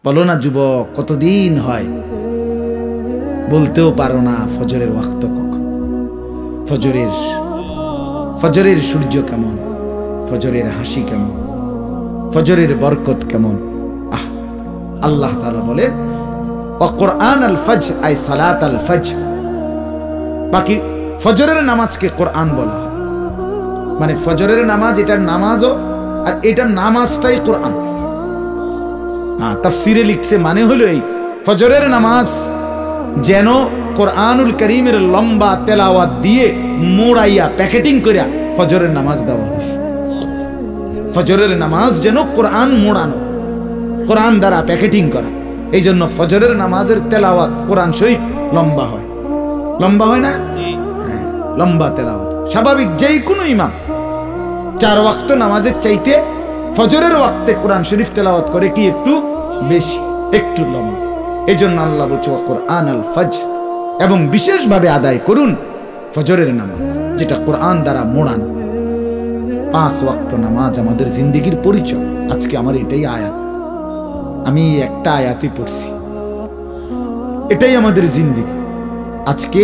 বলো না যুবক, কতদিন হয় বলতেও পারো না ফজরের ওয়াক্ত কখন, ফজরের সূর্য কেমন, ফজরের হাসি কেমন, ফজরের বরকত কেমন। আল্লাহ তাআলা বলেন কুরআন আল ফজর আই সালাত আল ফজর। বাকি ফজরের নামাজকে কোরআন বলা হয়, মানে ফজরের নামাজ এটার নামাজও, আর এটার নামাজটাই কোরআন। তাফসিরে লিখছে মানে হলো এই ফজরের নামাজ যেন কোরআনুল কারীমের লম্বা তেলাওয়াত দিয়ে মোড়াইয়া প্যাকেটিং করিয়া ফজরের নামাজ দেওয়া হয়েছে। ফজরের নামাজ যেন কোরআন মোড়ানো, কোরআন দ্বারা প্যাকেটিং করা। এই জন্য ফজরের নামাজের তেলাওয়াত কোরআন শরীফ লম্বা হয়, লম্বা হয় না? হ্যাঁ, লম্বা তেলাওয়াত। স্বাভাবিক যেই কোনো ইমাম 4 ওয়াক্ত নামাজের চাইতে ফজরের ওয়াক্তে কোরআন শরীফ তেলাওয়াত করে কি একটু বেশি, একটু লম্বা। এই জন্য আল্লাহ বলছে কোরআন আল ফজর, এবং বিশেষভাবে আদায় করুন ফজরের নামাজ যেটা কোরআন দ্বারা মোড়ান। 5 ওয়াক্ত নামাজ আমাদের জিন্দেগির পরিচয়। আজকে আমার এটাই আয়াত, আমি একটা আয়াতই পড়ছি, এটাই আমাদের জিন্দেগি। আজকে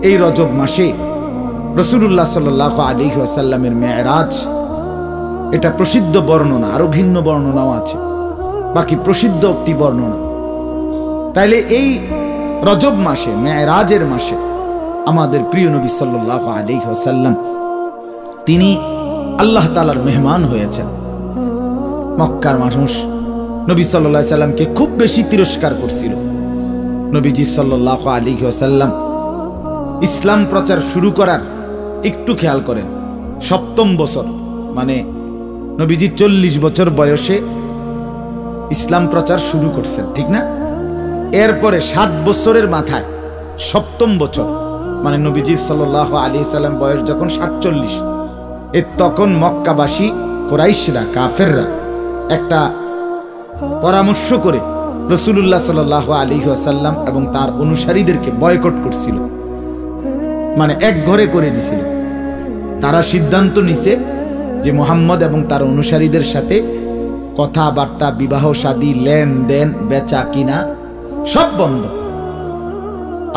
এই রজব মাসে রাসূলুল্লাহ সাল্লাল্লাহু আলাইহি ওয়াসাল্লামের মেরাজ, এটা প্রসিদ্ধ বর্ণনা, আরো ভিন্ন বর্ণনাও আছে, বাকি প্রসিদ্ধ একটি বর্ণনা। তাইলে এই রজব মাসে, মেরাজের মাসে আমাদের প্রিয় নবী সাল্লাল্লাহু আলাইহি ওয়াসাল্লাম তিনি আল্লাহ তাআলার মেহমান হয়েছেন। মক্কার মানুষ নবী সাল্লাল্লাহু আলাইহি ওয়াসাল্লামকে খুব বেশি তিরস্কার করছিল। নবীজি সাল্লাল্লাহু আলাইহি ওয়াসাল্লাম ইসলাম প্রচার শুরু করার, একটু খেয়াল করেন, 7ম বছর, মানে নবীজি 40 বছর বয়সে ইসলাম প্রচার শুরু করছেন, ঠিক না? এরপরে 7 বছরের মাথায় 7ম বছর, মানে নবীজি সাল্লাল্লাহু আলাইহি ওয়াসাল্লাম বয়স যখন 47, তখন মক্কাবাসী কুরাইশরা, কাফেররা একটা পরামর্শ করে রাসূলুল্লাহ সাল্লাল্লাহু আলাইহি ওয়াসাল্লাম এবং তার অনুসারীদেরকে বয়কট করছিল, মানে এক ঘরে করে দিছিল। তারা সিদ্ধান্ত নিছে যে মুহাম্মদ এবং তার অনুসারীদের সাথে কথাবার্তা, বিবাহ শাদী, লেনদেন, বেচা কিনা সব বন্ধ।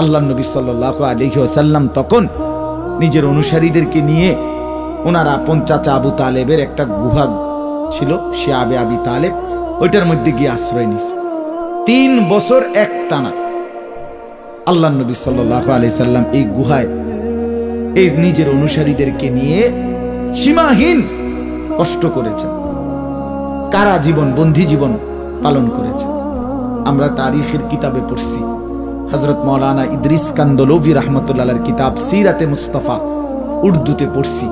আল্লাহ নবী সাল্লাল্লাহু আলাইহি ওয়াসাল্লাম তখন নিজের অনুসারীদেরকে নিয়ে, ওনারা আপন চাচা আবু তালেবের একটা গুহা ছিল, শিয়াবে আবি তালেব, ওইটার মধ্যে গিয়ে আশ্রয় নিছে। 3 বছর একটানা আল্লাহ নবী সাল্লাল্লাহু আলাইহি সাল্লাম এই গুহায় এই নিজের অনুসারীদেরকে নিয়ে সীমাহীন কষ্ট করেছেন, কারা জীবন, বন্দী জীবন পালন করেছেন। আমরা তারিখের কিতাবে পড়ছি, হযরত মাওলানা ইদ্রিস কান্দলভি রাহমাতুল্লাহ আলাইহির কিতাব সিরাতে মুস্তাফা উর্দুতে পড়ছি।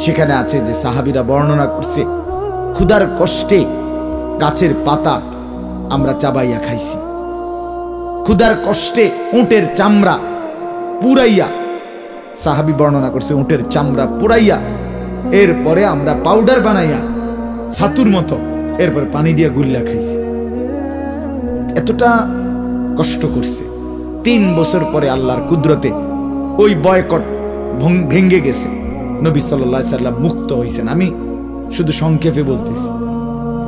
সেখানে আছে যে সাহাবীরা বর্ণনা করছে ক্ষুধার কষ্টে গাছের পাতা আমরা চাবাইয়া খাইছি, ক্ষুধার কষ্টে উটের চামড়া পুরাইয়া, সাহাবী বর্ণনা করছে উটের চামড়া পুরাইয়া এরপরে আমরা পাউডার বানাইয়া ছাতুর মতো এরপর পানি দিয়ে গুল্লা খাইছি। এতটা কষ্ট করছে। 3 বছর পরে আল্লাহর কুদরতে ওই বয়কট ভেঙে গেছে, নবী সাল্লাল্লাহু আলাইহি সাল্লাম মুক্ত হয়েছেন। আমি শুধু সংক্ষেপে বলতেছি।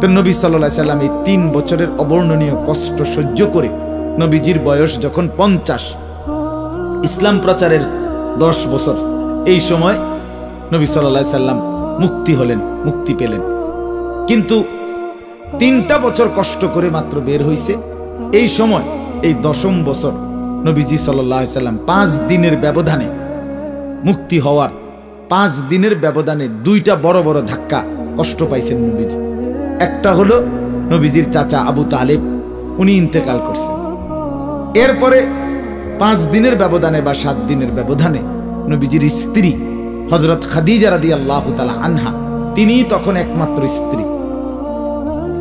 তো নবী সাল্লাল্লাহু আলাইহি সাল্লাম এই 3 বছরের অবর্ণনীয় কষ্ট সহ্য করে নবীজির বয়স যখন 50, ইসলাম প্রচারের 10 বছর, এই সময় নবী সাল্লাল্লাহু আলাইহি সাল্লাম মুক্তি হলেন, মুক্তি পেলেন। কিন্তু 3টা বছর কষ্ট করে মাত্র বের হইছে। এই সময় এই 10ম বছর নবীজি সাল্লাল্লাহু আলাইহি সাল্লাম 5 দিনের ব্যবধানে মুক্তি হওয়ার 5 দিনের ব্যবধানে 2টা বড় বড় ধাক্কা কষ্ট পাইছেন নবীজি। একটা হলো নবীজির চাচা আবু তালেব, উনি ইন্তেকাল করছেন। এরপরে 5 দিনের ব্যবধানে বা 7 দিনের ব্যবধানে নবীজির স্ত্রী হযরত খাদিজা রাদিয়াল্লাহু তাআলা আনহা, তিনি তখন একমাত্র স্ত্রী।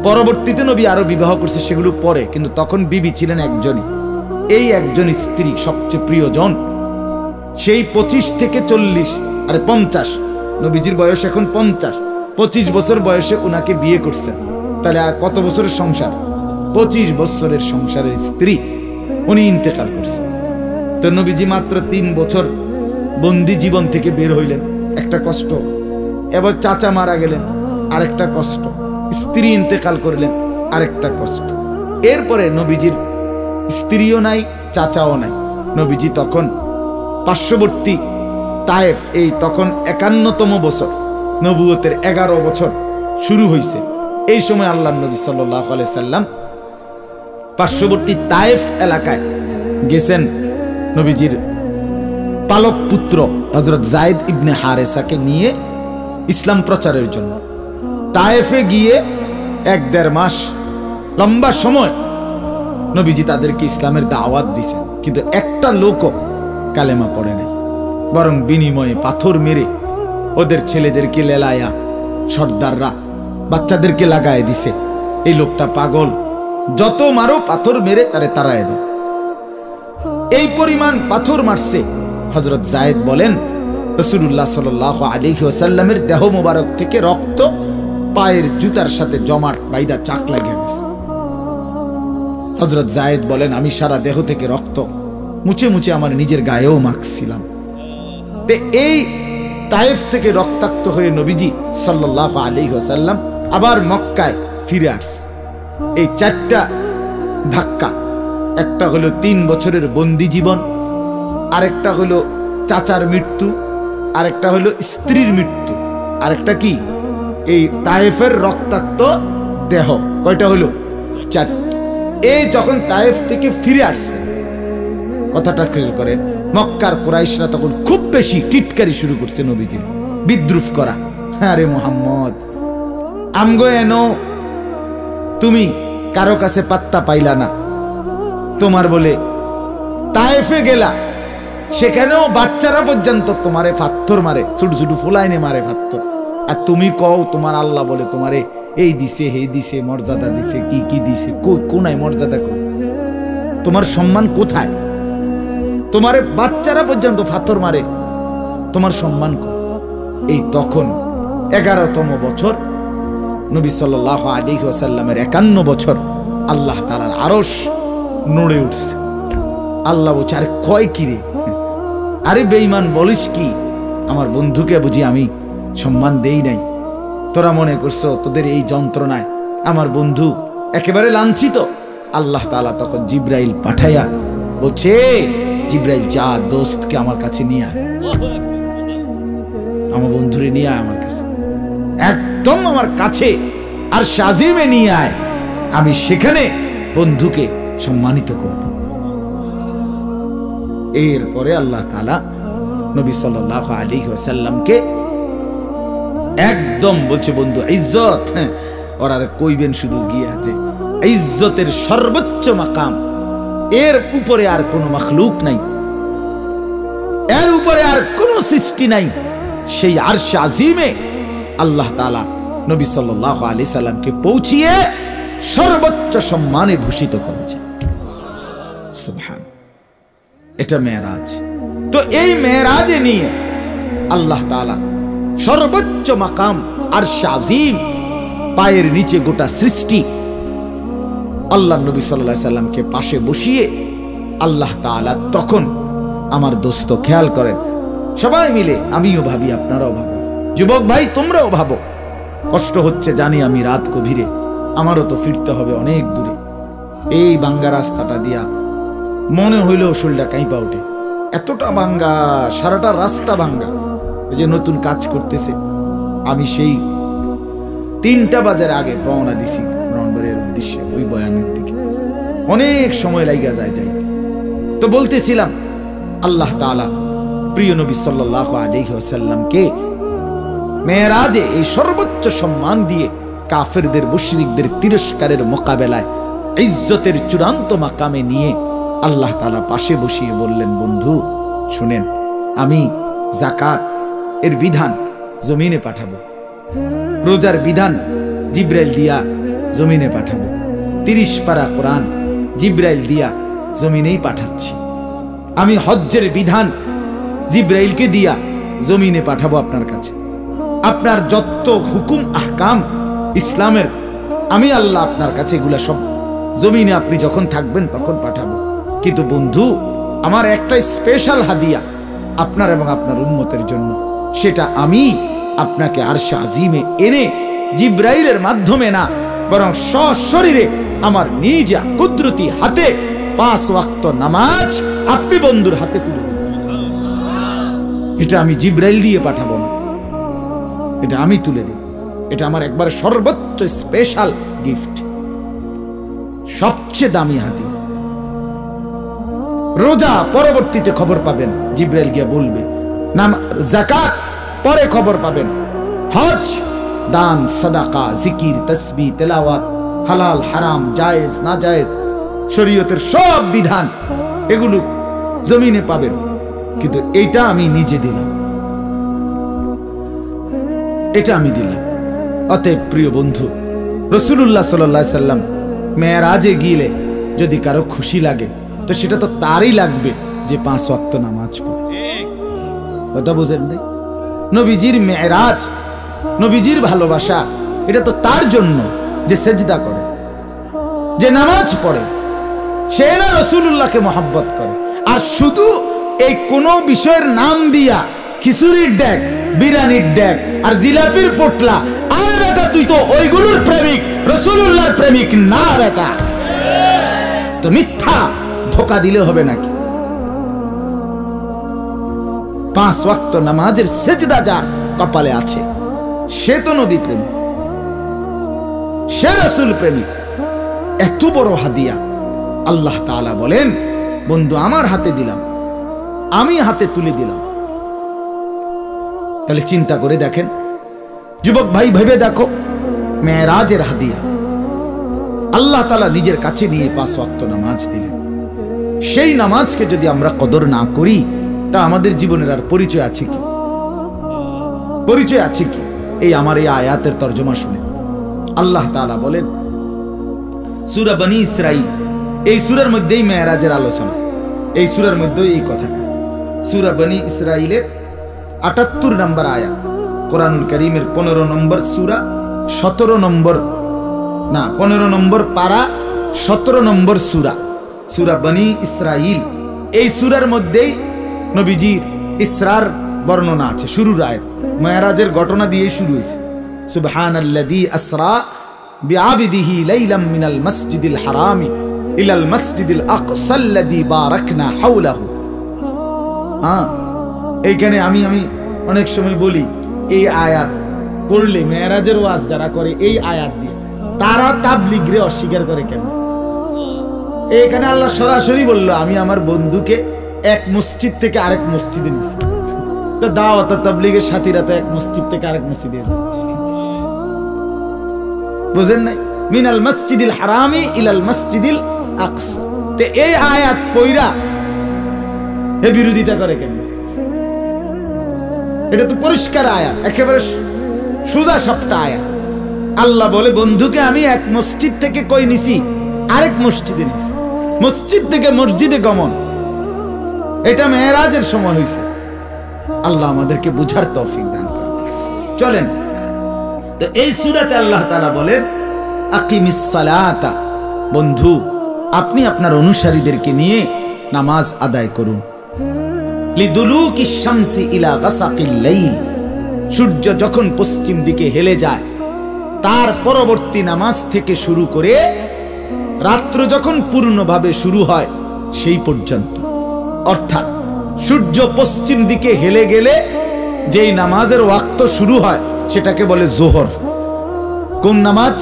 পরবর্তীতে নবী আরো বিবাহ করছে, সেগুলো পরে, কিন্তু তখন বিবি ছিলেন একজনই। এই একজন স্ত্রী সবচেয়ে প্রিয়জন, সেই 25 থেকে 40 আরে 50, নবীজির বয়স এখন 50, 25 বছর বয়সে উনাকে বিয়ে করছেন। তাহলে কত বছরের সংসার? 25 বছরের সংসারের স্ত্রী, উনি ইন্তেকাল করছেন। তো নবীজি মাত্র 3 বছর বন্দি জীবন থেকে বের হইলেন, একটা কষ্ট। এবার চাচা মারা গেলেন, আরেকটা কষ্ট। স্ত্রী ইন্তেকাল করলেন, আরেকটা কষ্ট। এরপরে নবীজির স্ত্রীও নাই, চাচাও নাই। নবীজি তখন পার্শ্ববর্তী তায়েফ, এই তখন 51তম বছর, নবুয়তের 11 বছর শুরু হয়েছে। এই সময় আল্লাহ নবী সাল্লাল্লাহু আলাইহি সাল্লাম পার্শ্ববর্তী তায়েফ এলাকায় গেছেন নবীজির পালক পুত্র হযরত যায়েদ ইবনে হারেসাকে নিয়ে ইসলাম প্রচারের জন্য। তায়েফে গিয়ে 1-1.5 মাস লম্বা সময় নবীজি তাদেরকে ইসলামের দাওয়াত দিয়েছেন, কিন্তু একটা লোকও কালেমা পড়ে নাই, বরং বিনিময়ে পাথর মেরে ওদের ছেলেদেরকে লেলায়া, সর্দাররা বাচ্চাদেরকে লাগায় দিছে, এই লোকটা পাগল, যত মারো পাথর মেরে তারে তাড়ায় দাও। এই পরিমাণ পাথর মারছে। হযরত যায়েদ বলেন, রাসূলুল্লাহ সাল্লাল্লাহু আলাইহি ওয়াসাল্লামের দেহ মোবারক থেকে রক্ত পায়ের জুতার সাথে জমাট বাইদা চাক লাগিয়ে গেছে। হযরত যায়েদ বলেন, আমি সারা দেহ থেকে রক্ত মুছে মুছে আমার নিজের গায়েও মাখছিলাম। তে এই তায়েফ থেকে রক্তাক্ত হয়ে নবীজি সাল্লাল্লাহু আলাইহি ওয়াসাল্লাম আবার মক্কায় ফিরে আসছে। এই 4টা ধাক্কা, একটা হলো 3 বছরের বন্দি জীবন, আরেকটা হলো চাচার মৃত্যু, আরেকটা হলো স্ত্রীর মৃত্যু, আরেকটা কি এই তায়েফের রক্তাক্ত দেহ। কয়টা হলো? 4। এই যখন তায়েফ থেকে ফিরে আসছে, কথাটা খেয়াল করেন, মক্কার কুরাইশরা তখন খুব বেশি টিটকারি শুরু করছে নবীজির, বিদ্রুপ করা। আরে মুহাম্মদ, আমগো এনো তুমি কারো কাছে পাত্তা পাইলা না, তোমার বলে তায়েফে গেলা, সেখানেও বাচ্চারা পর্যন্ত তোমারে পাথর মারে, ছোট ছোট ফুলাইনে মারে পাথর, আর তুমি কও তোমার আল্লাহ বলে তোমারে এই দিছে হে দিছে, মর্যাদা দিছে, কি কি দিছে, কোনায় মর্যাদা কই, তোমার সম্মান কোথায়? তোমারে বাচ্চারা পর্যন্ত পাথর মারে, তোমার সম্মান কই? এই তখন 11তম বছর, নবী সাল্লাল্লাহু আলাইহি ওয়াসাল্লামের 51 বছর, আল্লাহ তাআলার আরশ নড়ে উঠছে। আল্লাহ বলছে, আরে কয় কি রে, আরে বেঈমান বলিস কি, আমার বন্ধুকে বুঝি আমি সম্মান দেই নাই? তোরা মনে করছো তোদের এই যন্ত্রণায় আমার বন্ধু একেবারে লাঞ্ছিত? আল্লাহ তাআলা তখন জিবরাইল পাঠাইয়া বলছে, জিবরাইল যা দোস্তকে আমার কাছে নিয়ে আয়, আমার বন্ধুরে নিয়ে আয় আমার কাছে, একদম আমার কাছে আর শাজিমে নিয়ে আয়, আমি সেখানে বন্ধুকে সম্মানিত করব। এরপরে আল্লাহ তাআলা নবী সাল্লাল্লাহু আলাইহি ওয়াসাল্লামকে একদম বলছে, বন্ধু ইজ্জত, ওরা কইবেন শুধু গিয়া যে ইজ্জতের সর্বোচ্চ মাকাম, এর উপরে আর কোনো মাখলুক নাই, এর উপরে আর কোনো সৃষ্টি নাই, সেই আরশ আজিমে আল্লাহ তাআলা নবী সাল্লাল্লাহু আলাইহি সাল্লামকে পৌঁছিয়ে সর্বোচ্চ সম্মানে ভূষিত করেছে। সুবহান, এটা মেরাজ। তো এই মেরাজে নিয়ে আল্লাহ তাআলা সর্বোচ্চ মাকাম আরশ আজিম, পায়ের নিচে গোটা সৃষ্টি, আল্লাহ নবী সাল্লাল্লাহু আলাইহি সাল্লামকে পাশে বসিয়ে আল্লাহ তাআলা তখন, আমার দোস্ত খেয়াল করেন, সবাই মিলে, আমিও ভাবি, আপনারাও ভাবেন, যুবক ভাই তোমরাও ভাবো, কষ্ট হচ্ছে জানি আমি, রাত গভীরে, আমারও তো ফিরতে হবে অনেক দূরে, এই বাঙ্গা রাস্তাটা দিয়া মনে হইলেও শরীরটা কাঁপা ওঠে, এতটা ভাঙ্গা, সারাটা রাস্তা ভাঙ্গা। ওই যে নতুন কাজ করতেছে, আমি সেই 3টা বাজার আগে রওনা দিছি ব্রাহ্মণবাড়িয়ার উদ্দেশ্যে, ওই বয়ানের দিকে, অনেক সময় লাগা যায় যাইতে। তো বলতেছিলাম, আল্লাহ তাআলা প্রিয় নবী সাল্লাল্লাহু আলাইহি ওয়াসাল্লামকে মেরাজে এই সর্বোচ্চ সম্মান দিয়ে কাফেরদের, মুশরিকদের তিরস্কারের মোকাবেলায় ইজ্জতের চূড়ান্ত মাকামে নিয়ে আল্লাহ তাআলা পাশে বসিয়ে বললেন, বন্ধু শুনেন, আমি যাকাত এর বিধান জমিনে পাঠাবো, রোজার বিধান জিব্রাইল দিয়া জমিনে পাঠাবো, 30 পারা কোরআন জিব্রাইল দিয়া জমিনেই পাঠাচ্ছি, আমি হজ্জের বিধান জিব্রাইলকে দিয়া জমিনে পাঠাবো আপনার কাছে, আপনার যত হুকুম আহকাম ইসলামের, আমি আল্লাহ আপনার কাছে এগুলা সব জমিনে আপনি যখন থাকবেন তখন পাঠাবো। কিন্তু বন্ধু, আমার একটা স্পেশাল হাদিয়া আপনার এবং আপনার উম্মতের জন্য, সেটা আমি আপনাকে আরশ আজিমে এনে জিব্রাইলের মাধ্যমে না, বরং সশরীরে আমার নিজা কুদরতি হাতে 5 ওয়াক্ত নামাজ আপনি বন্ধুর হাতে তুলে দিয়েছেন। এটা আমি জিব্রাইল দিয়ে পাঠাবো না, এটা আমি তুলে দিই। এটা আমার একবার সর্বোচ্চ স্পেশাল গিফট, সবচেয়ে দামি হাদিয়া। রোজা পরবর্তীতে খবর পাবেন, জিব্রাইল গিয়ে বলবে। যাকাত পরে খবর পাবেন। হজ, দান, সাদাকা, জিকির, তাসবিহ, তেলাওয়াত, হালাল হারাম, জায়েজ না জায়েজ, শরীয়তের সব বিধান এগুলো জমিনে পাবেন। কিন্তু এটা আমি নিজে দিলাম, এটা আমি দিলাম। অতএব প্রিয় বন্ধু, রাসূলুল্লাহ সাল্লাল্লাহু আলাইহি সাল্লাম মেরাজে গিয়ে যদি কারো খুশি লাগে তো সেটা তো তারই লাগবে যে 5 ওয়াক্ত নামাজ পড়ে। কথা বুঝেন নাই? নবীজির মেরাজ, নবীজির ভালোবাসা, এটা তো তার জন্য যে সেজদা করে, যে নামাজ পড়ে, সে না রাসূলুল্লাহকে মহব্বত করে। আর শুধু এই কোন বিষয়ের নাম দিয়া খিচুড়ির ডেক, বিরিয়ানির ডেক আর জিলাপির পোটলা, আর বেটা তুই তো ওইগুলোর প্রেমিক, রাসূলুল্লাহর প্রেমিক না বেটা, তো মিথ্যা ধোকা দিলে হবে নাকি? 5 ওয়াক্ত নামাজের সেজদা যার কপালে আছে সে তো নবী প্রেমিক, সে রাসূল প্রেমিক। এত বড় হাদিয়া আল্লাহ তাআলা বলেন, বন্ধু আমার হাতে দিলাম, আমি হাতে তুলে দিলাম। তাহলে চিন্তা করে দেখেন, যুবক ভাই ভেবে দেখো, মেরাজের হাদিয়া আল্লাহ তাআলা নিজের কাছে নিয়ে 5 ওয়াক্ত নামাজ দিলেন। সেই নামাজকে যদি আমরা কদর না করি তা আমাদের জীবনের আর পরিচয় আছে কি? পরিচয় আছে কি? এই আমার এই আয়াতের তর্জমা শুনে আল্লাহ তাআলা বলেন, সূরা বনী ইসরাঈল, এই সূরার মধ্যেই মেরাজের আলোচনা, এই সূরার মধ্যেই এই কথাটা। সূরা বনী ইসরাঈলের ৭৮ নম্বর আয়াত, কোরআনুল কারীমের 15 নম্বর সূরা, 17 নম্বর না 15 নম্বর পারা, 17 নম্বর সূরা, সূরা বনী ইসরাঈল। এই সূরার মধ্যেই নবীজির ইসরার বর্ণনা আছে। শুরুর আয়াত মেরাজের ঘটনা দিয়ে শুরু হয়েছে। সুবহানাল্লাযী আসরা বিআবদিহি লাইলাম মিনাল মাসজিদিল হারামি ইলাল মাসজিদিল আকসাল্লাযী বারাকনা হাওলাহু। এইখানে আমি অনেক সময় বলি, এই আয়াত পড়লে মেরাজের ওয়াজ যারা করে এই আয়াত দিয়ে, তারা তাবলীগরে অস্বীকার করে কেন? এখানে আল্লাহ সরাসরি বলল, আমি আমার বন্ধুকে এক মসজিদ থেকে আরেক মসজিদে নিছি। তো দাওয়াত তাবলীগের সাথীরা তো এক মসজিদ থেকে আরেক মসজিদে, বুঝেন নাই? মিনাল মসজিদিল হারামি ইলাল মসজিদিল আকসা। তে এই আয়াত পয়রা হে বিরোধিতা করে কেন? এটা তো পরিষ্কার আয়াত, একেবারে সোজা সাপটা আয়াত। আল্লাহ বলে, বন্ধুকে আমি এক মসজিদ থেকে কই নিছি আরেক মসজিদে নিছি। মসজিদ থেকে মসজিদে গমন, এটা মেরাজের সময় হয়েছে। আল্লাহ আমাদেরকে বুঝার তৌফিক দান করেন। চলেন, তো এই সূরাতে আল্লাহ তাআলা বলেন, আকিমিস সালাতা, বন্ধু আপনি আপনার অনুসারীদেরকে নিয়ে নামাজ আদায় করুন। লিদুলুকিশ শামসি ইলা গাসাকিল লাইল, সূর্য যখন পশ্চিম দিকে হেলে যায় তার পরবর্তী নামাজ থেকে শুরু করে রাত্র যখন পূর্ণভাবে শুরু হয় সেই পর্যন্ত। অর্থাৎ সূর্য পশ্চিম দিকে হেলে গেলে যেই নামাজের ওয়াক্ত শুরু হয় সেটাকে বলে জোহর। কোন নামাজ?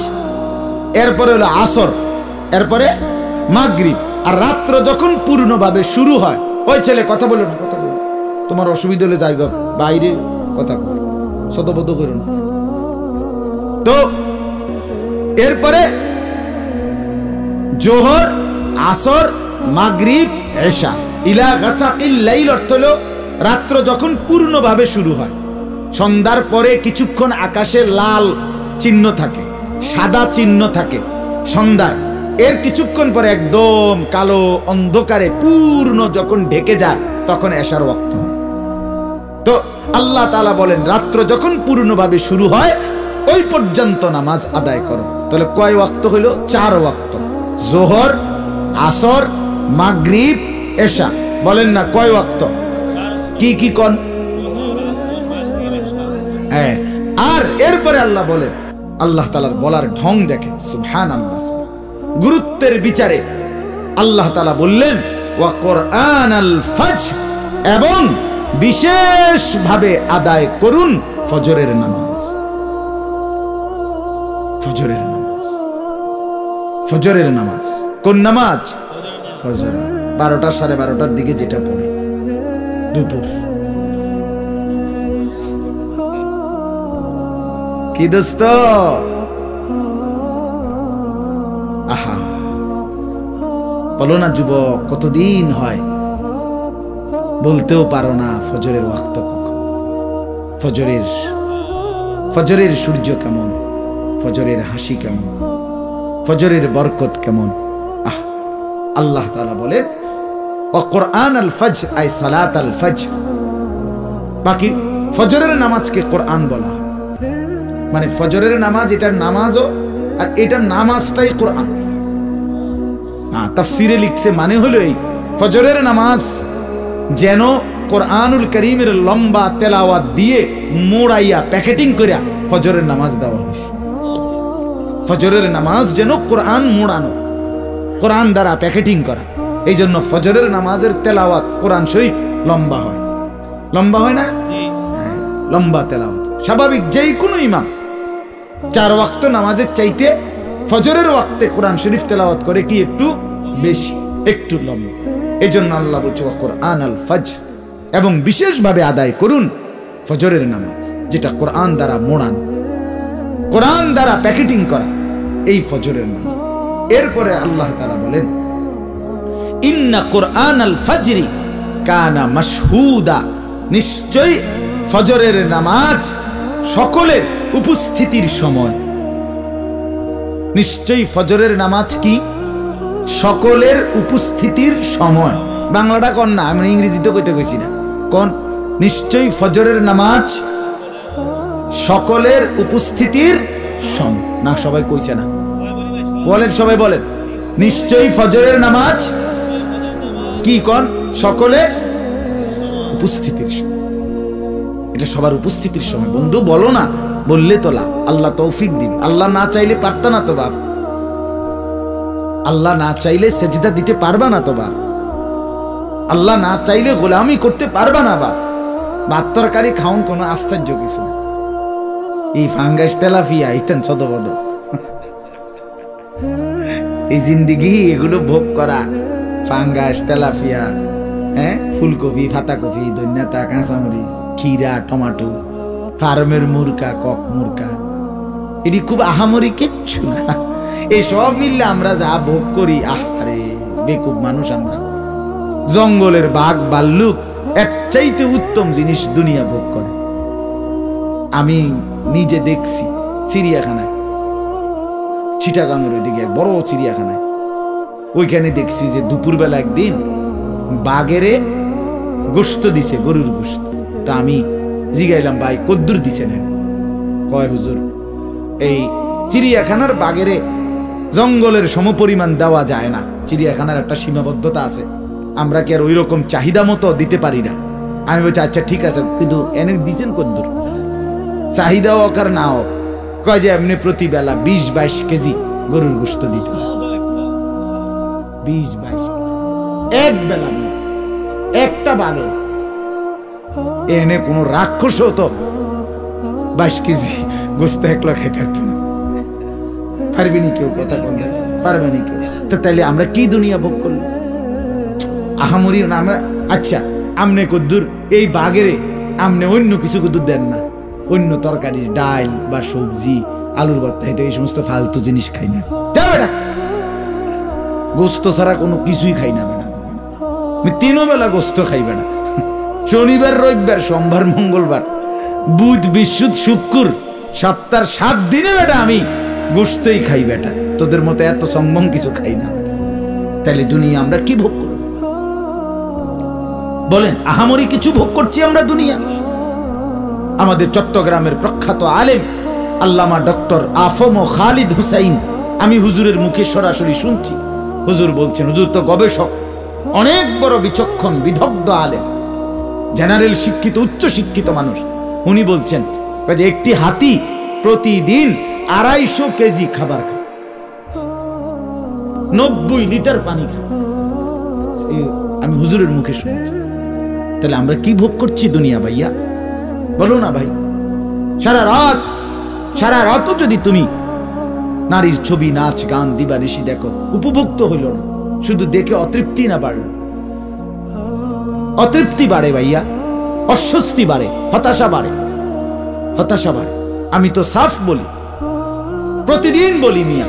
এরপরে হলো আসর, এরপরে মাগরিব। আর রাত্র যখন পূর্ণভাবে শুরু হয়, ওই ছেলে কথা বলো না, কথা বলো, তোমার অসুবিধা হলে যাই গো, বাইরে কথা বলো, শতবদ্ধ করো না। তো এরপরে জোহর, আসর, মাগরিব, এশা, ইলা গাসাকিল লাইল অর্থ হলো রাত্র যখন পূর্ণভাবে শুরু হয়। সন্ধ্যার পরে কিছুক্ষণ আকাশে লাল চিহ্ন থাকে, সাদা চিহ্ন থাকে সন্ধ্যায়, এর কিছুক্ষণ পরে একদম কালো অন্ধকারে পূর্ণ যখন ঢেকে যায় তখন এশার ওয়াক্ত হয়। তো আল্লাহ তাআলা বলেন, রাত্র যখন পূর্ণভাবে শুরু হয় ওই পর্যন্ত নামাজ আদায় করো। তাহলে কয় ওয়াক্ত হইল? 4 ওয়াক্ত, জোহর, আসর, মাগরিব, এশা। বলেন না কয় ওয়াক্ত? কি কি কোন? আর এরপরে আল্লাহ বলেন, আল্লাহ তাআলার বলার ঢং দেখেন, সুবহানাল্লাহ। গুরুত্বের বিচারে আল্লাহ তাআলা বললেন ওয়া কুরআনাল ফাজর, এবং বিশেষভাবে আদায় করুন ফজরের নামাজ। ফজরের নামাজ, ফজরের নামাজ কোন নামাজ? ফজর। 12টা 12:30টার দিকে যেটা পড়ে দুপুর। কি দোস্ত? আহা, বলো না যুবক, কতদিন হয় বলতেও পারো না ফজরের ওয়াক্ত কখন, ফজরের সূর্য কেমন, ফজরের হাসি কেমন, ফজরের বরকত কেমন। আহ, আল্লাহ তাআলা বলেন ওয়া কুরআনাল ফাজর, আই সালাতাল ফাজর। বাকি ফজরের নামাজকে কোরআন বলা হয়, মানে ফজরের নামাজ এটার নামাজও, আর এটার নামাজটাই কোরআন। তাফসিরে লিখছে মানে হলো এই, ফজরের নামাজ যেন কোরআনুল কারীমের লম্বা তেলাওয়াত দিয়ে মোড়াইয়া প্যাকেটিং করিয়া ফজরের নামাজ দেওয়া হয়েছে। ফজরের নামাজ যেন কোরআন মোড়ানো, কোরআন দ্বারা প্যাকেটিং করা। এই জন্য ফজরের নামাজের তেলাওয়াত কোরআন শরীফ লম্বা হয়। লম্বা হয় না? হ্যাঁ, লম্বা তেলাওয়াত। স্বাভাবিক যেই কোনো ইমাম 4 ওয়াক্ত নামাজের চাইতে ফজরের ওয়াক্তে কোরআন শরীফ তেলাওয়াত করে কি একটু বেশি, একটু লম্বা। এই জন্য আল্লাহ বলছে ওয়া কুরআনাল ফাজর, এবং বিশেষভাবে আদায় করুন ফজরের নামাজ, যেটা কোরআন দ্বারা মোড়ানো, কোরআন দ্বারা প্যাকেটিং করা, এই ফজরের নামাজ। এরপরে আল্লাহ তাআলা বলেন ইন্না কুরআনাল ফাজরি কানা মাশহুদা, নিশ্চয় ফজরের নামাজ সকলের উপস্থিতির সময়। নিশ্চয়ই ফজরের নামাজ কি? সকলের উপস্থিতির সময়। বাংলাটা কোন না, আমি ইংরেজিতে কইতে কইছি না, কোন? নিশ্চয়ই ফজরের নামাজ সকলের উপস্থিতির সময়। না, সবাই কইছে না, বলেন, সবাই বলেন। নিশ্চয়ই ফজরের নামাজ কি কোন? সকলে উপস্থিতির সময়। এটা সবার উপস্থিতির সময়। বন্ধু বলো না, বললে তো লাভ, আল্লাহ তৌফিক দিবে। আল্লাহ না চাইলে পারতা না তো বাপ, আল্লাহ না চাইলে সেজদা দিতে পারবা না তো বাপ, আল্লাহ না চাইলে গোলামি করতে পারবা না বাপ। ভাত তরকারি খাউন কোনো আশ্চর্য কিছু না। এই ফাঙ্গাস তেলাফিয়া ইতেন সদবদ, এই জিন্দিগি এগুলো ভোগ করা, ফাঙ্গাস তেলাফিয়া, হ্যাঁ, ফুলকপি, ফাতাকপি, ধন্যাতা, কাঁচামরিচ, খিরা, টমাটো, ফার্মের মুরগা, কক মুরগা, এটি খুব আহামরি কিচ্ছু না। এই সব মিললে আমরা যা ভোগ করি, আরে বেকুব মানুষ আমরা। জঙ্গলের বাঘ ভাল্লুক এর চাইতে উত্তম জিনিস দুনিয়া ভোগ করে। আমি নিজে দেখছি চিড়িয়াখানায়, চিটাগাঙের ওইদিকে এক বড় চিড়িয়াখানায়, ওইখানে দেখছি যে দুপুরবেলা একদিন বাঘেরে গোশত দিছে, গরুর গোশত। তা আমি জিগাইলাম, ভাই কদ্দুর দিছে না? কয় হুজুর, এই চিড়িয়াখানার বাঘেরে জঙ্গলের সমপরিমাণ দেওয়া যায় না, চিড়িয়াখানার একটা সীমাবদ্ধতা আছে, আমরা কি আর ওই রকম চাহিদা মতো দিতে পারি না। আমি বলছি আচ্ছা ঠিক আছে, কিন্তু এনে দিছেন কদ্দুর? চাহিদা হোক আর না হোক, কয় যে এমনি প্রতি বেলা 20-22 কেজি গরুর গোশত দিতে হয়। 20-22 এক বেলা, একটা বাঘে। এনে কোন রাক্ষস হতো 22 কেজি গোশত একলা খাইতে পারতো না। পারবে নি কেউ? কথা বললে পারবে নি কেউ। তো তাইলে আমরা কি দুনিয়া ভোগ করলাম? আহামরি না আমরা। আচ্ছা, আমনে কদ্দুর এই বাঘেরে আমনে অন্য কিছু কদ্দুর দেন না, অন্য তরকারি, ডাল বা সবজি, আলুর ভর্তা, এই সমস্ত ফালতু জিনিস খাই না। যা বেটা, গোস্ত ছাড়া কোনো কিছুই খাই না বেটা। আমি 3 বেলা গোস্ত খাই বেটা। শনিবার, রবিবার, সোমবার, মঙ্গলবার, বুধ, বৃহস্পতি, শুক্র, সপ্তাহ 7 দিনে বেটা আমি গোস্তই খাই বেটা। তোদের মতো এত সম্ভব কিছু খাই না। তাহলে দুনিয়া আমরা কি ভোগ করব? বলেন, আহামরি কিছু ভোগ করছি আমরা দুনিয়া? আমাদের চট্টগ্রামের প্রখ্যাত আলেম আল্লামা ডক্টর আফম খালিদ হুসাইন, আমি হুজুরের মুখে সরাসরি শুনছি, হুজুর বলছেন, হুজুর তো গবেষক, অনেক বড় বিচক্ষণ বিদগ্ধ আলেম, জেনারেল শিক্ষিত, উচ্চ শিক্ষিত মানুষ। উনি বলছেন যে একটি হাতি প্রতিদিন 250 কেজি খাবার খায়। 90 লিটার পানি খায়। আমি হুজুরের মুখে শুনছি। তাহলে আমরা কি ভোগ করছি দুনিয়া ভাইয়া, বলো না ভাই? সারা রাতও যদি তুমি নারীর ছবি, নাচ, গান, দিবানিশি দেখো, উপভোগ তো হইল না, শুধু দেখে অতৃপ্তি না বাড়ল, অতৃপ্তি বাড়ে ভাইয়া, অস্বস্তি বাড়ে, হতাশা বাড়ে। আমি তো সাফ বলি, প্রতিদিন বলি মিয়া,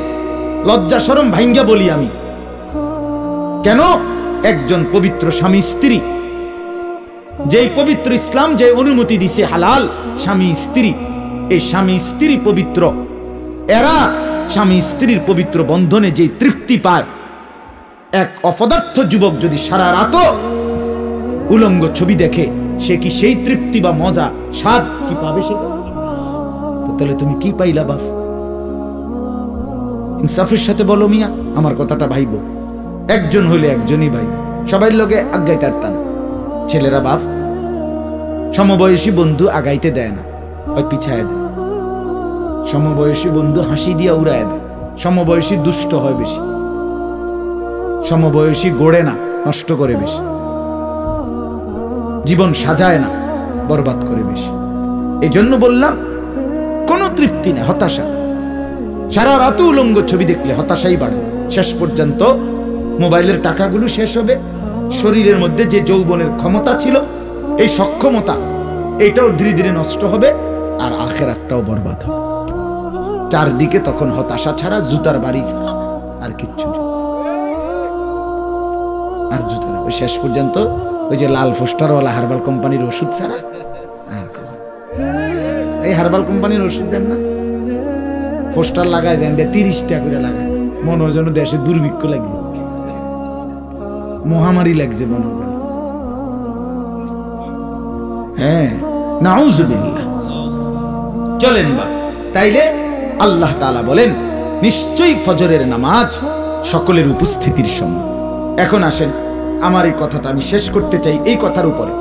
লজ্জা শরম ভাঙ্গা বলি আমি। কেন? একজন পবিত্র স্বামী স্ত্রী, যেই পবিত্র ইসলাম যে অনুমতি দিছে হালাল স্বামী স্ত্রী, এই স্বামী স্ত্রী পবিত্র, এরা স্বামী স্ত্রীর পবিত্র বন্ধনে যে তৃপ্তি পায়, এক অপদার্থ যুবক যদি সারা রাতও উলঙ্গ ছবি দেখে, সে কি সেই তৃপ্তি বা মজা, স্বাদ কি পাবে সে? তাহলে তুমি কি পাইলা বাপ? ইনসাফের সাথে বলো মিয়া, আমার কথাটা ভাইব। একজন হইলে একজনই ভাই, সবাই লোকে আগাইতে পারতাম। ছেলেরা বাপ সমবয়সী বন্ধু আগাইতে দেয় না, ওই পিছায় দেয়। সমবয়সী বন্ধু হাসি দিয়া উড়ায় দেয়। সমবয়সী দুষ্ট হয় বেশি, সমবয়সী গড়ে না, নষ্ট করে বেশি, জীবন সাজায় না, বরবাদ করে বেশি। এই জন্য বললাম কোনো তৃপ্তি নেই, হতাশা। সারা রাত উলঙ্গ ছবি দেখলে হতাশাই বাড়ে। শেষ পর্যন্ত মোবাইলের টাকাগুলো শেষ হবে, শরীরের মধ্যে যে যৌবনের ক্ষমতা ছিল, এই সক্ষমতা, এটাও ধীরে ধীরে নষ্ট হবে, আর আখিরাতটাও বরবাদ হবে। চারদিকে তখন হতাশা ছাড়া, জুতার বাড়ি ছাড়া আর কিচ্ছু নেই। আর জুতার শেষ পর্যন্ত ওই যে লাল পোস্টারওয়ালা হার্বাল কোম্পানির ওষুধ ছাড়া আর এই হার্বাল কোম্পানির ওষুধ দেন না, পোস্টার লাগায় যান, 30 টাকা করে লাগায়, মনে হয় যেন দেশে দুর্ভিক্ষ লাগছে, মহামারী লাগছে মনে হয় যেন। হ্যাঁ, নাউজুবিল্লাহ। চলেন বা তাইলে আল্লাহ তাআলা বলেন নিশ্চয়ই ফজরের নামাজ সকলের উপস্থিতির সময়। এখন আসেন, আমার এই কথাটা আমি শেষ করতে চাই এই কথার উপরে,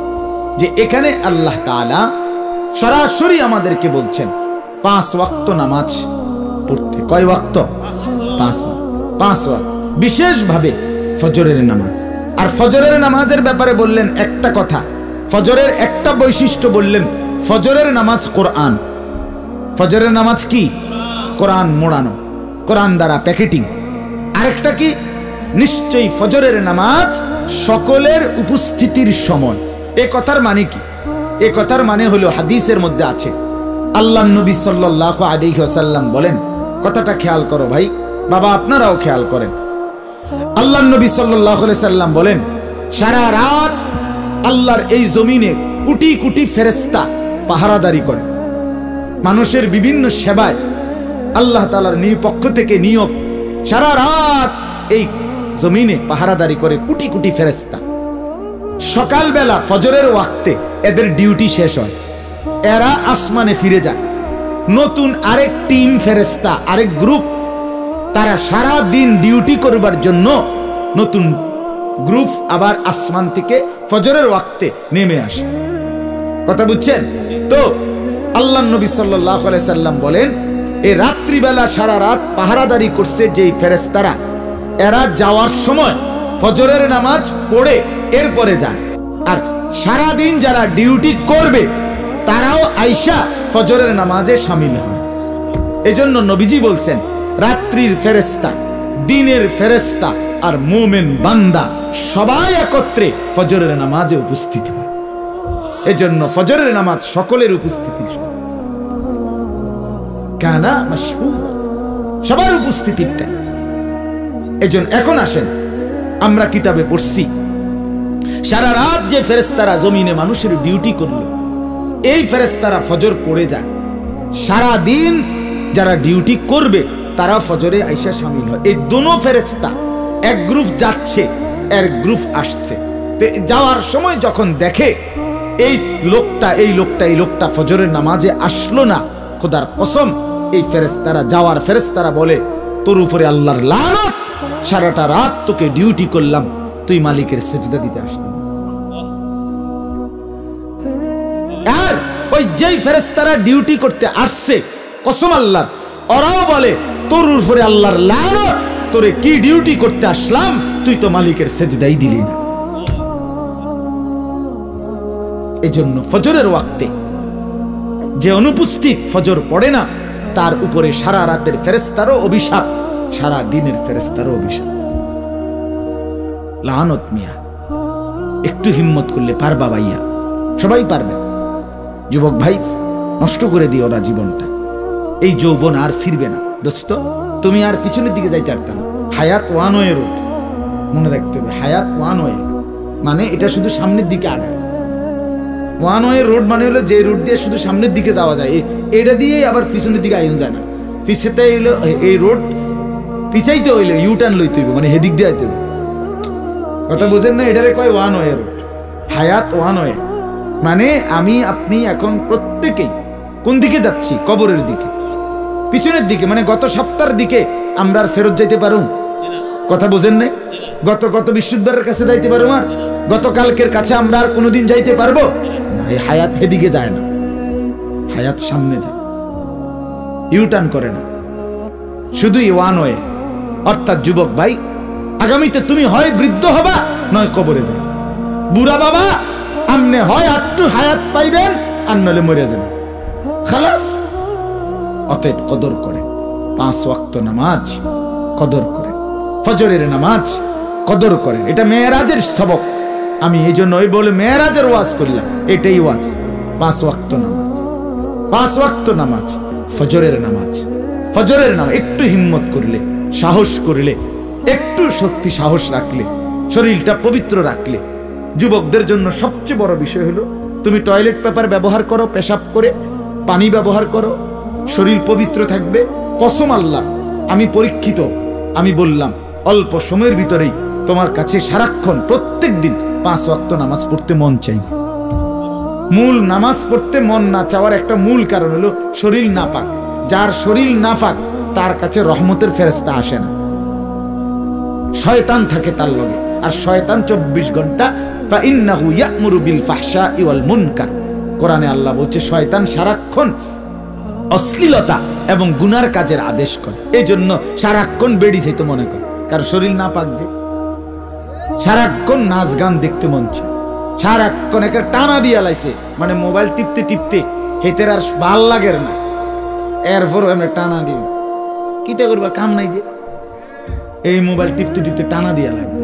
যে এখানে আল্লাহ তাআলা সরাসরি আমাদেরকে বলছেন 5 ওয়াক্ত নামাজ পড়তে। কয় ওয়াক্ত? 5 ওয়াক্ত, বিশেষভাবে ফজরের নামাজ। আর ফজরের নামাজের ব্যাপারে বললেন একটা কথা, ফজরের একটা বৈশিষ্ট্য বললেন, ফজরের নামাজ কোরআন। ফজরের নামাজ কি? কোরআন মোড়ানো, কোরআন দ্বারা প্যাকেটিং। আরেকটা কি? নিশ্চয়ই ফজরের নামাজ সকলের উপস্থিতির সময়। এ কথার মানে কি? এ কথার মানে হলো হাদিসের মধ্যে আছে, আল্লাহর নবী সাল্লাল্লাহু আলাইহি ওয়াসাল্লাম বলেন, কথাটা খেয়াল করো ভাই, বাবা আপনারাও খেয়াল করেন। আল্লাহর নবী সাল্লাল্লাহু আলাইহি সাল্লাম বলেন, সারা রাত আল্লাহর এই জমিনে কোটি কোটি ফেরেশতা পাহারাদারি করে, মানুষের বিভিন্ন সেবায় আল্লাহ তাআলার পক্ষ থেকে নিয়োগ। সারা রাত এই জমিনে পাহারাদারি করে কোটি কোটি ফেরেশতা। সকালবেলা ফজরের ওয়াক্তে এদের ডিউটি শেষ হয়, এরা আসমানে ফিরে যায়। নতুন আরেক টিম ফেরেশতা, আরেক গ্রুপ, তারা সারা দিন ডিউটি করবার জন্য নতুন গ্রুপ আবার আসমান থেকে ফজরের ওয়াক্তে নেমে আসে। কথা বুঝছেন তো? আল্লাহর নবী সাল্লাল্লাহু আলাইহি সাল্লাম বলেন, এই রাত্রিবেলা সারা রাত পাহারাদারি করছে যেই ফেরেশতারা, এরা যাওয়ার সময় ফজরের নামাজ পড়ে এরপরে যায়। আর সারা দিন যারা ডিউটি করবে তারাও আইসা ফজরের নামাজে শামিল হয়। এজন্য নবীজি বলছেন, রাত্রির ফেরেশতা, দিনের ফেরেশতা আর মুমিন বান্দা সবাই একত্রে ফজরের নামাজে উপস্থিত হয়। এজন্য ফজরের নামাজ সকলের উপস্থিতির সময়, কানা মাশহুদ, সবার উপস্থিতিটা। এজন্য এখন আসেন, আমরা কিতাবে পড়ছি সারা রাত যে ফেরেশতারা জমিনে মানুষের ডিউটি করলো, এই ফেরেশতারা ফজর পড়ে যায়। সারা দিন যারা ডিউটি করবে তারা ফজরে আইসা শামিল হয়। এই দোনো ফেরেশতা, এক গ্রুপ যাচ্ছে, এক গ্রুপ আসছে। যাওয়ার সময় যখন দেখে এই লোকটা ফজরের নামাজে আসলো না, খোদার কসম, এই ফেরেশতারা, যাওয়ার ফেরেশতারা বলে, তোর উপরে আল্লাহর লানত, সারাটা রাত তোকে ডিউটি করলাম, তুই মালিকের সেজদা দিতে আসলি। আর ওই যেই ফেরেশতারা ডিউটি করতে আসছে, কসম আল্লাহর, ওরাও বলে, তোর উপরে আল্লাহর লানত, তোরে কি ডিউটি করতে আসলাম, তুই তো মালিকের সেজদাই দিলি না। এজন্য ফজরের ওয়াক্তে যে অনুপস্থিত, ফজর পড়ে না, তার উপরে সারা রাতের ফেরেশতারও অভিশাপ, সারা দিনের ফেরেশতারও অভিশাপ। লানত মিয়া। একটু হিম্মত করলে পারবা ভাইয়া, সবাই পারবে। যুবক ভাই, নষ্ট করে দিও না জীবনটা। এই যৌবন আর ফিরবে না দোস্ত। তুমি আর পিছনের দিকে যাইতে পারত না। হায়াত ওয়ান ওয়ে রোড, মনে রাখতে হবে। হায়াত ওয়ান ওয়ে মানে এটা শুধু সামনের দিকে আগায়। ওয়ান ওয়ে রোড মানে হলো যে রোড দিয়ে শুধু সামনের দিকে যাওয়া যায়, এটা দিয়েই আবার পিছনের দিকে আইন যায় না। পিছতে হইলো এই রোড, পিছাইতে হইলে ইউটার্ন লইতে হইব, মানে হেদিক দিয়ে আইতে হইব। কথা বুঝেন না? এটারে কয় ওয়ান ওয়ে রোড। হায়াত ওয়ান ওয়ে মানে আমি আপনি এখন প্রত্যেকেই কোন দিকে যাচ্ছি? কবরের দিকে, পিছনের দিকে। মানে গত সপ্তাহের দিকে আমরা আর ফেরত যাইতে পারুম? কথা বুঝেন নাই? গত বিশুদ্ধের কাছে যাইতে পারুম? আর গতকালকের কাছে আমরা আর কোনোদিন যাইতে পারবো না। এই হায়াত হেদিকে যায় না, হায়াত সামনে যায়, ইউটার্ন করে না, শুধুই ওয়ান ওয়ে। অর্থাৎ যুবক ভাই, আগামীতে তুমি হয় বৃদ্ধ হবা, নয় কবরে যাবে। বুড়া বাবা আমনে হয় একটু হায়াত পাইবেন, আর নলে মরে যাবেন, খালাস। অতএব কদর করে 5 ওয়াক্ত নামাজ কদর করে, ফজরের নামাজ কদর করে। এটা মেরাজের সবক। আমি এই জন্যই বলে মেরাজের ওয়াজ করলাম। এটাই ওয়াজ। 5 ওয়াক্ত নামাজ, 5 ওয়াক্ত নামাজ, ফজরের নামাজ। ফজরের নামাজ একটু হিম্মত করলে, সাহস করলে, একটু শক্তি সাহস রাখলে, শরীরটা পবিত্র রাখলে। যুবকদের জন্য সবচেয়ে বড় বিষয় হলো তুমি টয়লেট পেপার ব্যবহার করো, পেশাব করে পানি ব্যবহার করো, শরীর পবিত্র থাকবে। কসম আল্লাহ, আমি পরীক্ষিত। আমি বললাম অল্প সময়ের ভিতরেই তোমার কাছে সারাক্ষণ প্রত্যেক দিন 5 ওয়াক্ত নামাজ পড়তে মন চাইবে। মূল নামাজ পড়তে মন না চাওয়ার একটা মূল কারণ হলো শরীর নাপাক। যার শরীর নাপাক তার কাছে রহমতের ফেরেশতা আসে না, শয়তান থাকে তার লগে। আর শয়তান 24 ঘন্টা ফাইন্নাহু ইয়া'মুরু বিল ফাহশাই ওয়াল মুনকার। কোরআনে আল্লাহ বলছে শয়তান সারাক্ষণ অশ্লীলতা এবং গুনার কাজের আদেশ করে। এই জন্য সারাক্ষণ বেড়ি চাইতে মনে করে, কারণ শরীর না পাক যে। সারাক্ষণ নাচ গান দেখতে মন চায়, সারাক্ষণ একে টানা দিয়া লাইছে, মানে মোবাইল টিপতে টিপতে হেতের আর ভাল লাগের না। এরপর আমরা টানা দিই, কিটা করবা, কাম নাই যে, এই মোবাইল টিপতে টিপতে টানা দিয়া লাগবে।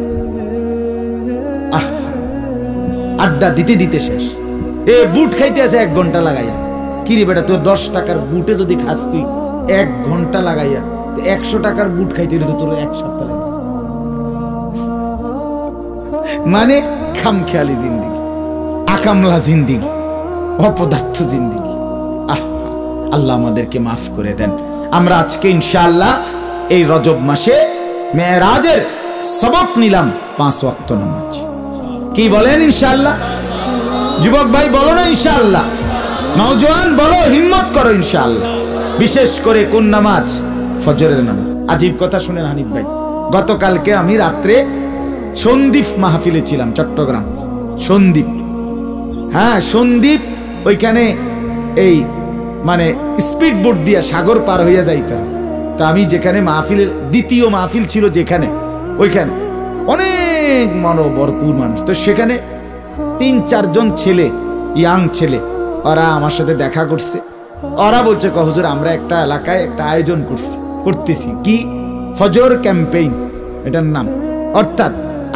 আড্ডা দিতে দিতে শেষ। এ বুট খাইতে আছে 1 ঘন্টা লাগাইয়া। কিরে বেটা, তোর 10 টাকার বুটে যদি খাস তুই 1 ঘন্টা লাগাইয়া, 100 টাকার বুট খাইতে তো তোর 1 সপ্তাহ লাগে। মানে খামখেয়ালি জিন্দিগি, আকামলা জিন্দিগি, অপদার্থ জিন্দিগি। আল্লাহ আমাদেরকে মাফ করে দেন। আমরা আজকে ইনশাআল্লাহ এই রজব মাসে মেরাজের সবক নিলাম 5 ওয়াক্ত নামাজ। কি বলেন ইনশাআল্লাহ? যুবক ভাই বলো না ইনশাআল্লাহ? নওজোয়ান বলো, হিম্মত করো ইনশাআল্লাহ। বিশেষ করে কোন নামাজ? ফজরের নামাজ। আজীব কথা শুনেন হানিফ ভাই, গতকালকে আমি রাত্রে সন্দ্বীপ মাহফিলে ছিলাম, চট্টগ্রাম সন্দ্বীপ। হ্যাঁ সন্দ্বীপ, ওইখানে এই মানে স্পিড বোট দিয়ে সাগর পার হইয়া যাইতে হয়। তো আমি যেখানে মাহফিলের দ্বিতীয় মাহফিল ছিল যেখানে, ওইখানে অনেক ভরপুর মানুষ। তো সেখানে 3-4 জন ছেলে, ইয়াং ছেলে, ওরা আমার সাথে দেখা করছে। ওরা বলছে হুজুর আমরা একটা এলাকায় একটা আয়োজন করতেছি, কি ফজর ক্যাম্পেইন এটার নাম। অর্থাৎ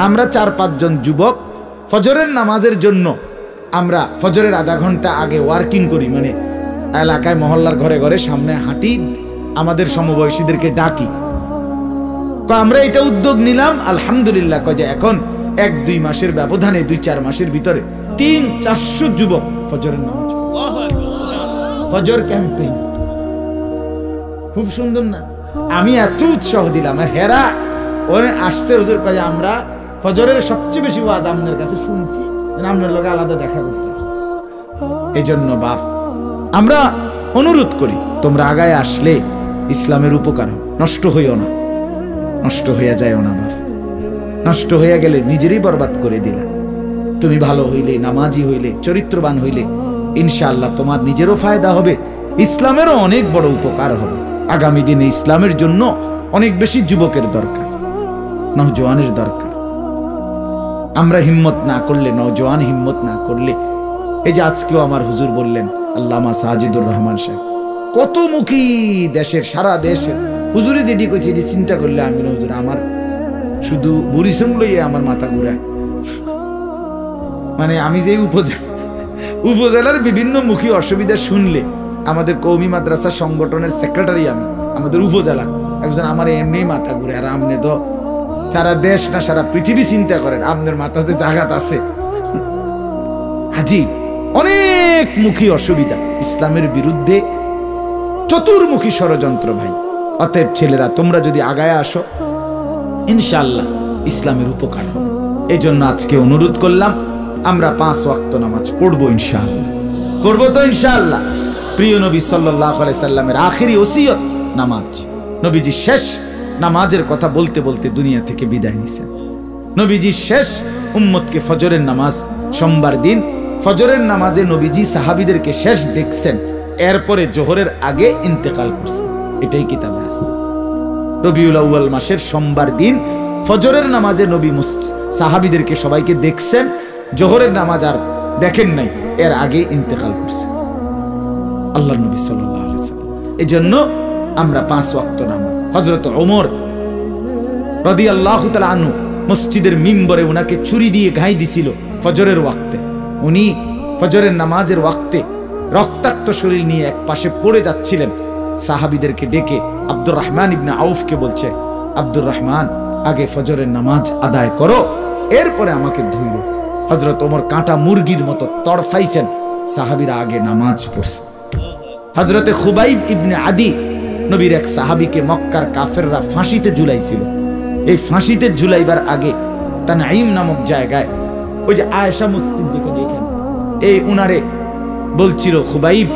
আমরা 4-5 জন যুবক ফজরের নামাজের জন্য আমরা ফজরের আধা ঘন্টা আগে ওয়ার্কিং করি, মানে এলাকায় মহল্লার ঘরে ঘরে সামনে হাঁটি, আমাদের সমবয়সীদেরকে ডাকি। আমরা এটা উদ্যোগ নিলাম আলহামদুলিল্লাহ। যে এখন 1-2 মাসের ব্যবধানে, 2-4 মাসের ভিতরে 300-400 যুবক ফজরের নামাজ, ফজর ক্যাম্পেইন। খুব সুন্দর না? আমি এত উৎসাহ দিলাম, হেরা ওরে আসছে হুজুর, কয় আমরা ফজরের সবচেয়ে বেশি ওয়াজ আপনার কাছে শুনছি, আপনার লোক আলাদা দেখা করতে আসছে। এই জন্য বাপ আমরা অনুরোধ করি, তোমরা আগায় আসলে ইসলামের উপকার, নষ্ট হইও না, নষ্ট হইয়া যায়ও না বাপ। নষ্ট হইয়া গেলে নিজেরই বরবাদ করে দিলা। তুমি ভালো হইলে, নামাজি হইলে, চরিত্রবান হইলে ইনশাআল্লাহ তোমার নিজেরও ফায়দা হবে, ইসলামেরও অনেক বড় উপকার হবে। আগামী দিনে ইসলামের জন্য অনেক বেশি যুবকের দরকার, নওজোয়ানের দরকার। আমরা হিম্মত না করলে, নওজোয়ান হিম্মত না করলে, এই যে আজকেও আমার হুজুর বললেন আল্লামা সাজিদুর রহমান সাহেব, কত মুখী দেশের, সারা দেশের হুজুরে যেটি কইছে এটি চিন্তা করলে আমি হুজুর আমার শুধু বুড়িসং লইয়ে আমার মাথা ঘুরায়। মানে আমি যে উপজেলার বিভিন্ন মুখী অসুবিধা শুনলে, আমাদের কওমি মাদ্রাসা সংগঠনের সেক্রেটারি আমি, আমাদের উপজেলা একজন, আমার এমনি মাথা ঘুরে। আর আমনে তো সারা দেশ না সারা পৃথিবী চিন্তা করেন, আপনার মাথাতে জাগাত আছে। হাজি অনেক মুখী অসুবিধা, ইসলামের বিরুদ্ধে চতুর্মুখী ষড়যন্ত্র ভাই। অতএব ছেলেরা, তোমরা যদি আগায় আসো, ইনশাআল্লাহ ইসলামের উপকার হবে। এই জন্য আজকে অনুরোধ করলাম, আমরা 5 ওয়াক্ত নামাজ পড়বো ইনশাআল্লাহ। পড়বো তো ইনশাআল্লাহ। প্রিয় নবী সাল্লাল্লাহু আলাইহি সাল্লামের আখেরি ওসিয়ত নামাজ। নবীজি শেষ নামাজের কথা বলতে বলতে দুনিয়া থেকে বিদায় নিছেন। নবীজি শেষ উম্মতকে ফজরের নামাজ, সোমবার দিন ফজরের নামাজে নবীজি সাহাবীদেরকে শেষ দেখছেন, এরপরে জোহরের আগে ইন্তেকাল করছেন। এটাই কিতাবে আছে। রবিউল আউয়াল মাসের সোমবার দিন ফজরের নামাজে নবী সাহাবীদেরকে সবাইকে দেখছেন, জোহরের নামাজ আর দেখেন নাই, এর আগে ইন্তেকাল করছেন আল্লাহর নবী সাল্লাল্লাহু আলাইহি ওয়াসাল্লাম। এজন্য আমরা 5 ওয়াক্ত নামাজ। হযরত ওমর রাদিয়াল্লাহু তাআলা আনহু মসজিদের মিম্বরে উনাকে ছুরি দিয়ে ঘাই দিছিল ফজরের ওয়াক্তে। উনি ফজরের নামাজের ওয়াক্তে রক্তাক্ত শরীর নিয়ে এক পাশে পড়ে যাচ্ছিলেন। সাহাবীদেরকে ডেকে আব্দুর রহমান ইবনে আউফকে বলছে, আব্দুর রহমান, আগে ফজরের নামাজ আদায় করো, এরপরে আমাকে ধুইরো। হযরত ওমর কাঁটা মুরগির মতো তড়ফাইছেন, সাহাবীরা আগে নামাজ পড়ছে। হযরতে খুবাইব ইবনে আদি, নবীর এক সাহাবীকে মক্কার কাফেররা ফাঁসিতে ঝুলাইছিল। এই ফাঁসিতে ঝুলাইবার আগে তানঈম নামক জায়গায়, ওই যে আয়েশা মসজিদ যেখানে, এখানে এই উনারে বলছিল, খুবাইব,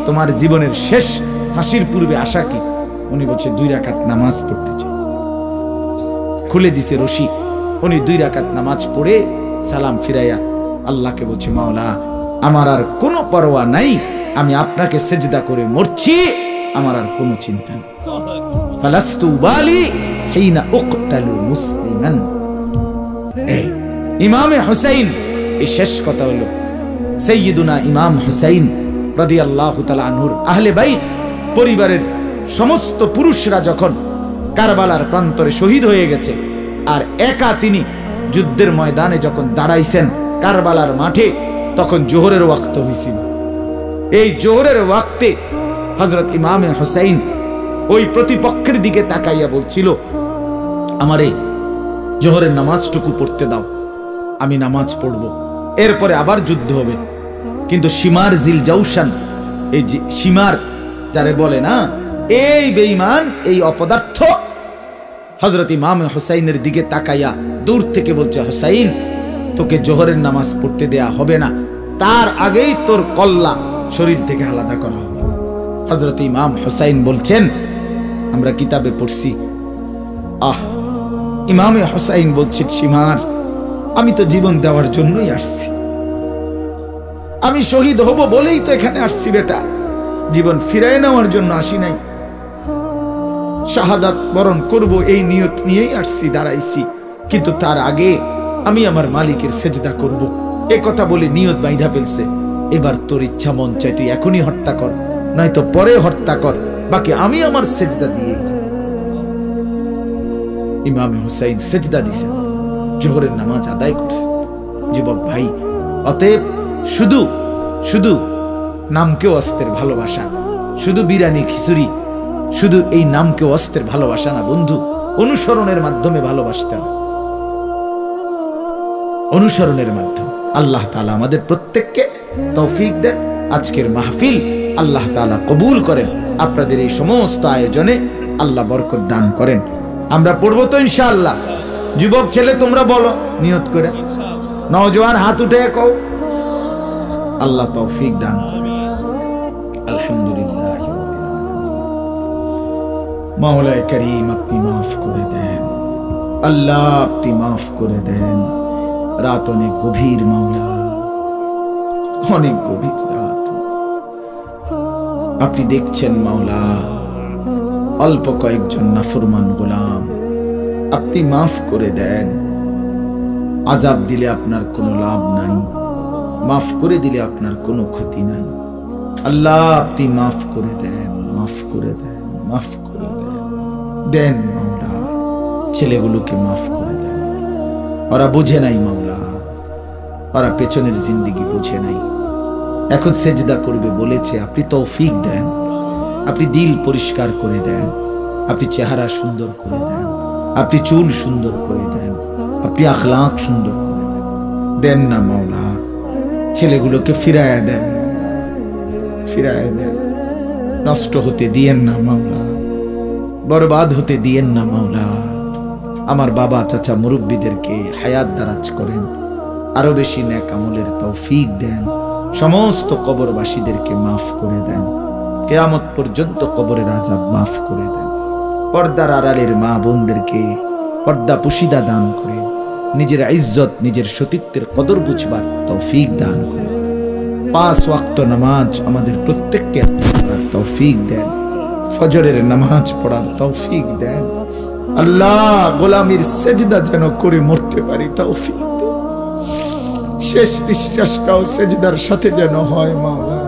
তোমার জীবনের শেষ ফাঁসির পূর্বে আশা কি? উনি বলছে 2 রাকাত নামাজ পড়তে চাই। খুলে দিছে রশি। উনি 2 রাকাত নামাজ পড়ে সালাম ফিরাইয়া আল্লাহকে বলছে, মাওলা, আমার আর কোনো পরোয়া নাই, আমি আপনাকে সেজদা করে মরছি, আমার আর কোনো চিন্তা নেই। ফালাস্তু বালি হিনা উকতালু মুসলিমান। ইমামে হুসাইন, এই শেষ কথা হলো সাইয়্যিদুনা ইমাম হুসাইন রাদিয়াল্লাহু তাআলা আনহুর আহলে বাইত পরিবারের সমস্ত পুরুষরা যখন কারবালার প্রান্তরে শহীদ হয়ে গেছে, আর একা তিনি যুদ্ধের ময়দানে যখন দাঁড়াইছেন কারবালার মাঠে, তখন জোহরের ওয়াক্ত হয়েছিল। এই জোহরের ওয়াক্তে হযরত ইমামে হুসাইন ওই প্রতিপক্ষের দিকে তাকাইয়া বলছিল, আমারে জোহরের নামাজটুকু পড়তে দাও, আমি নামাজ পড়ব, এরপরে আবার যুদ্ধ হবে। কিন্তু সীমার জিল জাউশান, এই সীমার যারে বলে না, এই বেঈমান, এই অপদার্থ হযরত ইমামে হুসাইনের দিকে তাকাইয়া দূর থেকে বলছে, হুসাইন, তোকে জোহরের নামাজ পড়তে দেয়া হবে না, তার আগেই তোর কল্লা শরীর থেকে আলাদা করা হবে। হযরত ইমাম হুসাইন বলছেন, আমরা কিতাবে পড়ছি, ইমামে হুসাইন বলছেন, সীমার, আমি তো জীবন দেওয়ার জন্যই আসছি, আমি শহীদ হব বলেই তো এখানে আসছি বেটা, জীবন ফিরায় নেওয়ার জন্য আসি নাই। শাহাদাত বরণ করব এই নিয়ত নিয়েই আসছি, দাঁড়াইছি, কিন্তু তার আগে আমি আমার মালিকের সেজদা করব, এ কথা বলে নিয়ত বাইধা ফেলছে। এবার তোর ইচ্ছা মন চাই তুই এখনই হত্যা কর, নয়তো পরে হত্যা কর, বাকি আমি আমার সেজদা দিয়েই যাব। ইমামে হুসাইন সেজদা দিছেন, জোহরের নামাজ আদায় করছে। যুবক ভাই, অতএব শুধু শুধু নামকেও অস্ত্রের ভালোবাসা, শুধু বিরিয়ানি খিচুড়ি, শুধু এই নামকেও অস্ত্রের ভালোবাসা না বন্ধু, অনুসরণের মাধ্যমে ভালোবাসতে হয়, অনুসরণের মাধ্যমে। আল্লাহ তাআলা আমাদের প্রত্যেককে তৌফিক দেন। আজকের মাহফিল আল্লাহ তাআলা কবুল করেন, আপনাদের এই সমস্ত আয়োজনে আল্লাহ বরকত দান করেন। আমরা পড়বো তো ইনশাআল্লাহ। যুবক ছেলে তোমরা বলো নিয়ত করে, নওজোয়ান হাত উঠে কও, আল্লাহ তৌফিক দান করেন। আলহামদুলিল্লাহ, মাওলায়ে করিম আপনি মাফ করে দেন, আল্লাহ আপনি মাফ করে দেন। রাত অনেক গভীর মাওলা, অনেক গভীর রাত, আপনি দেখছেন মাওলা, অল্প কয়েকজন নাফরমান গোলাম, আপনি মাফ করে দেন। আযাব দিলে আপনার কোনো লাভ নাই, মাফ করে দিলে আপনার কোনো ক্ষতি নাই। আল্লাহ আপনি মাফ করে দেন, মাফ করে দেন, মাফ করে দেন। দেন মাওলা, ছেলেগুলোকে মাফ করে দেন। ওরা বুঝে নাই মাওলা, ওরা পেছনের জিন্দেগি বুঝে নাই। এখন সেজদা করবে বলেছে, আপনি তৌফিক দেন, আপনি দিল পরিষ্কার করে দেন, আপনি চেহারা সুন্দর করে দেন, আপনি চুল সুন্দর করে দেন, আপনি আখলাক সুন্দর করে দেন। দেন না মাওলা, ছেলেগুলোকে ফিরায়া দেন, ফিরায়া দেন। নষ্ট হতে দিয়েন না মাওলা, বরবাদ হতে দিয়েন না মাওলা। আমার বাবা চাচা মুরব্বীদেরকে হায়াত দারাজ করেন, আরো বেশি নেক আমলের তৌফিক দেন। সমস্ত কবরবাসীদেরকে মাফ করে দেন, কিয়ামত পর্যন্ত কবরের আযাব মাফ করে দেন। পর্দার আড়ালের মা বোনদেরকে পর্দা পুশিদা দান করেন, নিজের ইজ্জত নিজের সতীত্বের কদর বুঝবার তৌফিক দান করেন। 5 ওয়াক্ত নামাজ আমাদের প্রত্যেককে পড়ার তৌফিক দেন, ফজরের নামাজ পড়ার তৌফিক দেন। আল্লাহ গোলামির সেজদা যেন করে মরতে পারি তৌফিক দেন। শেষ নিঃশ্বাসটাও সেজদার সাথে যেন হয় মাওলা।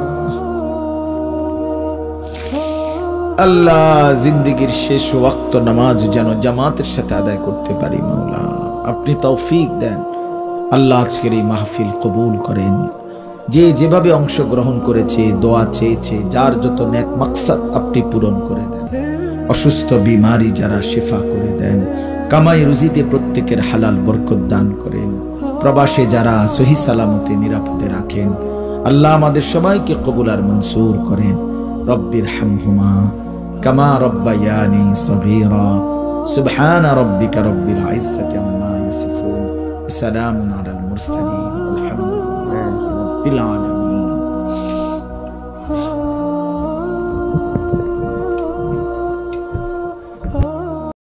আল্লাহ জিন্দেগীর শেষ ওয়াক্ত নামাজ যেন জামাতের সাথে আদায় করতে পারি মাওলা, আপনি তৌফিক দেন। আল্লাহ আজকের এই মাহফিল কবুল করেন। যে যেভাবে অংশগ্রহণ করেছে, দোয়া চেয়েছে, যার যত নেক মাকসাদ আপনি পূরণ করে দেন। অসুস্থ বিমারি যারা শিফা করে দেন, কামাই রুজিতে প্রত্যেকের হালাল বরকত দান করেন। প্রবাসে যারা সহি সালামতে নিরাপদে রাখেন, আল্লাহ আমাদের সবাইকে কবুল আর মনসুর করেন। রব্বির হামহুমা কামা রব্বায়ানি সগীরা। সুবহানা রাব্বিকা রব্বিল ইজ্জাতি আম্মা ইয়াসিফুন। সালামুন আলাল মুরসালিন। আলহামদুলিল্লাহি রাব্বিল আলামিন।